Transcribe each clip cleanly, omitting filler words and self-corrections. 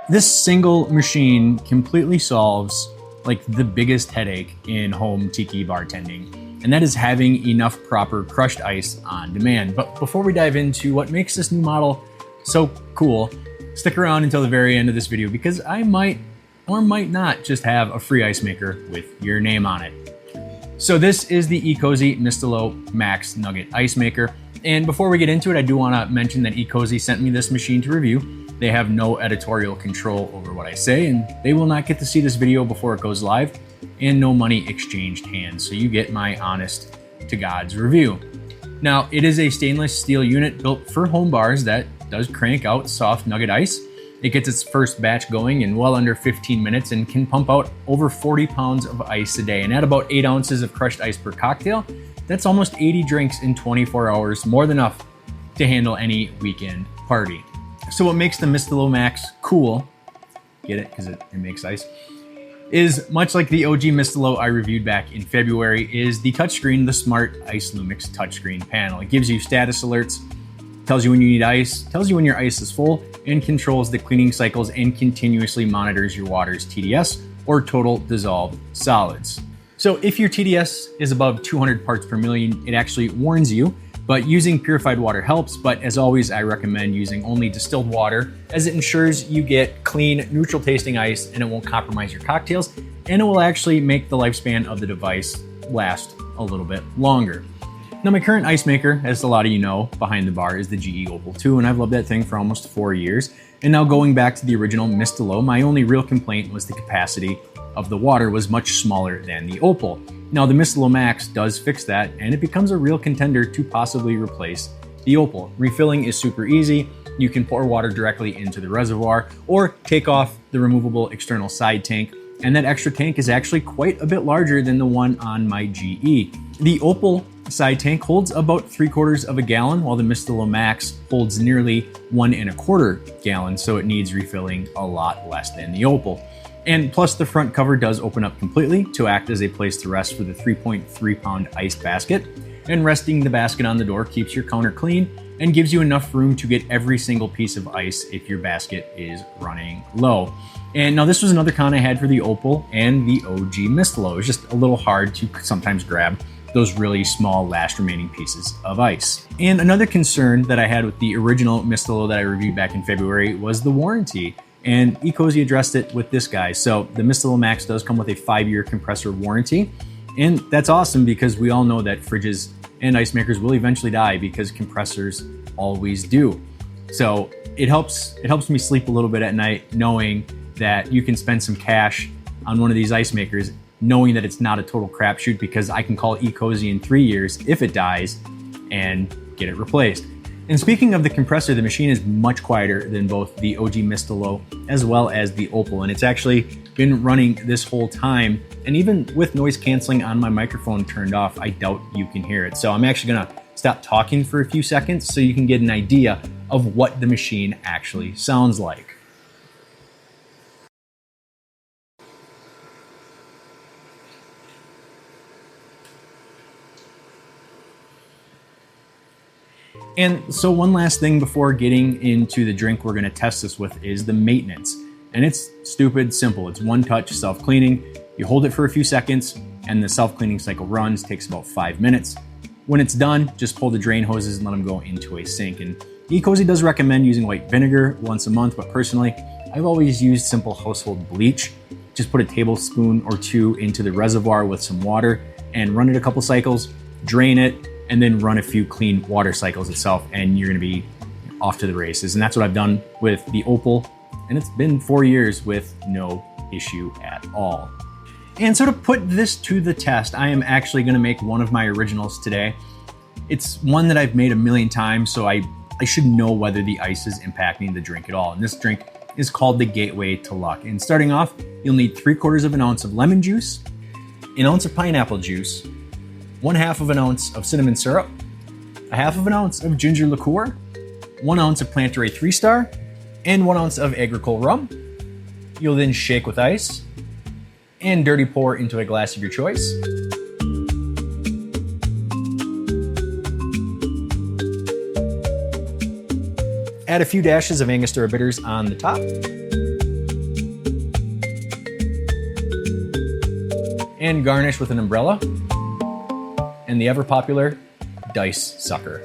This single machine completely solves like the biggest headache in home tiki bartending, and that is having enough proper crushed ice on demand. But before we dive into what makes this new model so cool, stick around until the very end of this video because I might or might not just have a free ice maker with your name on it. So this is the Ecozy Mistalo Max Nugget Ice Maker. And before we get into it, I do want to mention that Ecozy sent me this machine to review. They have no editorial control over what I say, and they will not get to see this video before it goes live, and no money exchanged hands. So you get my honest to God's review. Now, it is a stainless steel unit built for home bars that does crank out soft nugget ice. It gets its first batch going in well under 15 minutes and can pump out over 40 pounds of ice a day. And at about 8 ounces of crushed ice per cocktail, that's almost 80 drinks in 24 hours, more than enough to handle any weekend party. So what makes the Mistalo Max cool, get it, because it makes ice, is much like the OG Mistalo I reviewed back in February, is the touchscreen, the Smart Ice Lumix touchscreen panel. It gives you status alerts, tells you when you need ice, tells you when your ice is full, and controls the cleaning cycles and continuously monitors your water's TDS, or total dissolved solids. So if your TDS is above 200 parts per million, it actually warns you. But using purified water helps, but as always, I recommend using only distilled water as it ensures you get clean, neutral tasting ice and it won't compromise your cocktails, and it will actually make the lifespan of the device last a little bit longer. Now my current ice maker, as a lot of you know, behind the bar is the GE Opal 2, and I've loved that thing for almost 4 years. And now going back to the original Mistalo, my only real complaint was the capacity of the water was much smaller than the Opal. Now the Mistalo Max does fix that, and it becomes a real contender to possibly replace the Opal. Refilling is super easy. You can pour water directly into the reservoir or take off the removable external side tank, and that extra tank is actually quite a bit larger than the one on my GE. The Opal side tank holds about 3/4 of a gallon, while the Mistalo Max holds nearly 1 1/4 gallons, so it needs refilling a lot less than the Opal. And plus the front cover does open up completely to act as a place to rest for the 3.3 pound ice basket. And resting the basket on the door keeps your counter clean and gives you enough room to get every single piece of ice if your basket is running low. And now this was another con I had for the Opal and the OG Mistalo. It was just a little hard to sometimes grab those really small last remaining pieces of ice. And another concern that I had with the original Mistalo that I reviewed back in February was the warranty. And Ecozy addressed it with this guy. So the Mistalo Max does come with a 5-year compressor warranty. And that's awesome because we all know that fridges and ice makers will eventually die because compressors always do. So it helps me sleep a little bit at night knowing that you can spend some cash on one of these ice makers, knowing that it's not a total crapshoot because I can call Ecozy in 3 years if it dies and get it replaced. And speaking of the compressor, the machine is much quieter than both the OG Mistalo as well as the Opal, and it's actually been running this whole time. And even with noise canceling on my microphone turned off, I doubt you can hear it. So I'm actually gonna stop talking for a few seconds so you can get an idea of what the machine actually sounds like. And so one last thing before getting into the drink we're gonna test this with is the maintenance. And it's stupid simple. It's one touch self-cleaning. You hold it for a few seconds and the self-cleaning cycle runs, takes about 5 minutes. When it's done, just pull the drain hoses and let them go into a sink. And Ecozy does recommend using white vinegar once a month, but personally, I've always used simple household bleach. Just put a tablespoon or 2 into the reservoir with some water and run it a couple cycles, drain it, and then run a few clean water cycles itself, and you're gonna be off to the races. And that's what I've done with the Opal, and it's been 4 years with no issue at all. And so to put this to the test, I am actually gonna make one of my originals today. It's one that I've made a million times, so I should know whether the ice is impacting the drink at all. And this drink is called the Gateway to Luck. And starting off, you'll need 3/4 of an ounce of lemon juice, an ounce of pineapple juice, 1/2 of an ounce of cinnamon syrup, 1/2 of an ounce of ginger liqueur, 1 ounce of Planterray 3-Star, and 1 ounce of agricole rum. You'll then shake with ice and dirty pour into a glass of your choice. Add a few dashes of Angostura bitters on the top. and garnish with an umbrella and the ever popular dice sucker.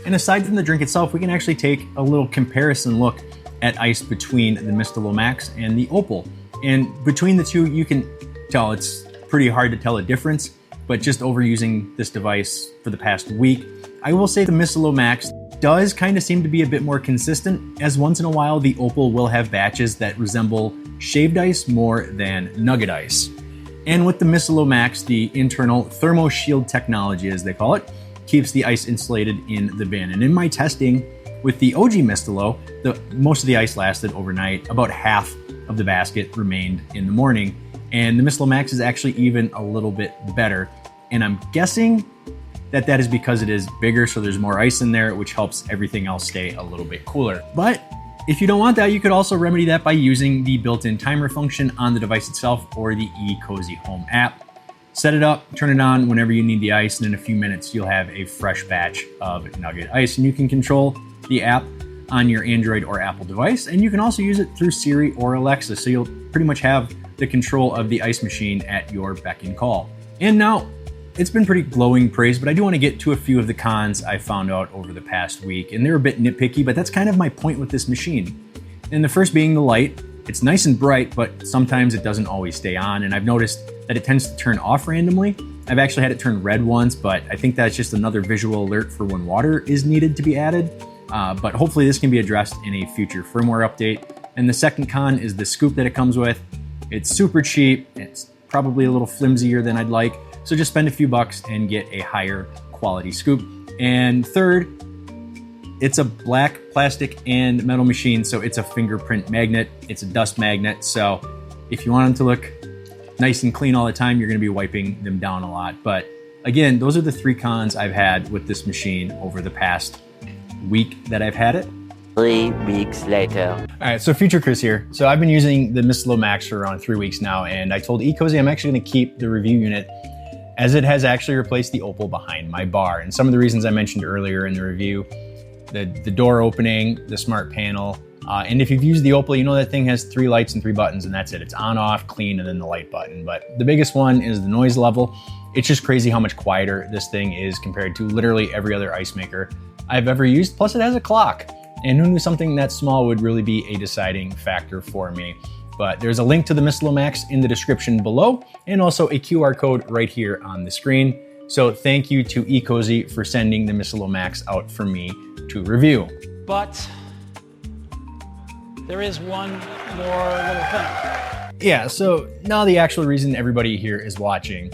And aside from the drink itself, we can actually take a little comparison look at ice between the Mistalo Max and the Opal. And between the two, you can tell it's pretty hard to tell a difference, but just over using this device for the past week, I will say the Mistalo Max does kind of seem to be a bit more consistent, as once in a while the Opal will have batches that resemble shaved ice more than nugget ice. And with the Mistalo Max, the internal Thermo-Shield technology, as they call it, keeps the ice insulated in the bin. And in my testing with the OG Mistalo, most of the ice lasted overnight. About half of the basket remained in the morning. And the Mistalo Max is actually even a little bit better. And I'm guessing that is because it is bigger, so there's more ice in there, which helps everything else stay a little bit cooler. But if you don't want that, you could also remedy that by using the built-in timer function on the device itself or the Ecozy Home app. Set it up, turn it on whenever you need the ice, and in a few minutes you'll have a fresh batch of Nugget ice. And you can control the app on your Android or Apple device, and you can also use it through Siri or Alexa, so you'll pretty much have the control of the ice machine at your beck and call. And now, it's been pretty glowing praise, but I do want to get to a few of the cons I found out over the past week, and they're a bit nitpicky, but that's kind of my point with this machine. And the first being the light. It's nice and bright, but sometimes it doesn't always stay on, and I've noticed that it tends to turn off randomly. I've actually had it turn red once, but I think that's just another visual alert for when water is needed to be added. But hopefully this can be addressed in a future firmware update. And the second con is the scoop that it comes with. It's super cheap. It's probably a little flimsier than I'd like. So just spend a few bucks and get a higher quality scoop. And third, it's a black plastic and metal machine, so it's a fingerprint magnet. It's a dust magnet, so if you want them to look nice and clean all the time, you're gonna be wiping them down a lot. But again, those are the three cons I've had with this machine over the past week that I've had it. 3 weeks later. All right, so Future Chris here. So I've been using the Mistalo Max for around 3 weeks now, and I told Ecozy I'm actually gonna keep the review unit as it has actually replaced the Opal behind my bar. And some of the reasons I mentioned earlier in the review, the door opening, the smart panel, and if you've used the Opal, you know that thing has 3 lights and 3 buttons, and that's it. It's on, off, clean, and then the light button. But the biggest one is the noise level. It's just crazy how much quieter this thing is compared to literally every other ice maker I've ever used. Plus it has a clock, and who knew something that small would really be a deciding factor for me. But there's a link to the Mistalo Max in the description below, and also a QR code right here on the screen. So thank you to Ecozy for sending the Mistalo Max out for me to review. But there is one more little thing. Yeah, so now the actual reason everybody here is watching.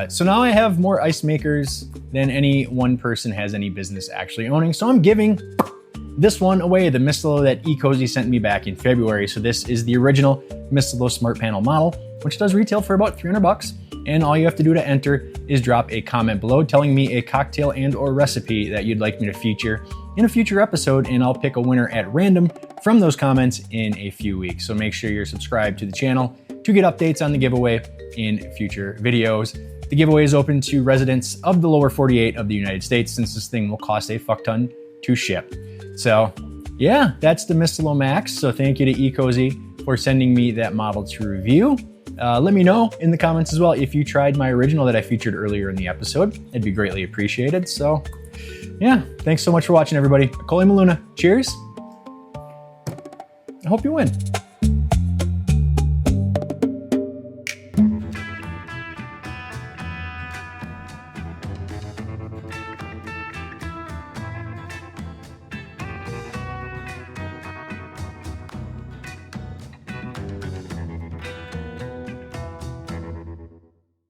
So now I have more ice makers than any one person has any business actually owning. So I'm giving this one away, the Mistalo that Ecozy sent me back in February. So this is the original Mistalo Smart Panel model, which does retail for about 300 bucks. And all you have to do to enter is drop a comment below telling me a cocktail and or recipe that you'd like me to feature in a future episode, and I'll pick a winner at random from those comments in a few weeks. So make sure you're subscribed to the channel to get updates on the giveaway in future videos. The giveaway is open to residents of the lower 48 of the United States, since this thing will cost a fuck ton to ship. So yeah, that's the Mistalo Max. So thank you to Ecozy for sending me that model to review. Let me know in the comments as well if you tried my original that I featured earlier in the episode. It'd be greatly appreciated. So yeah, thanks so much for watching, everybody. Akoli Maluna, cheers. I hope you win.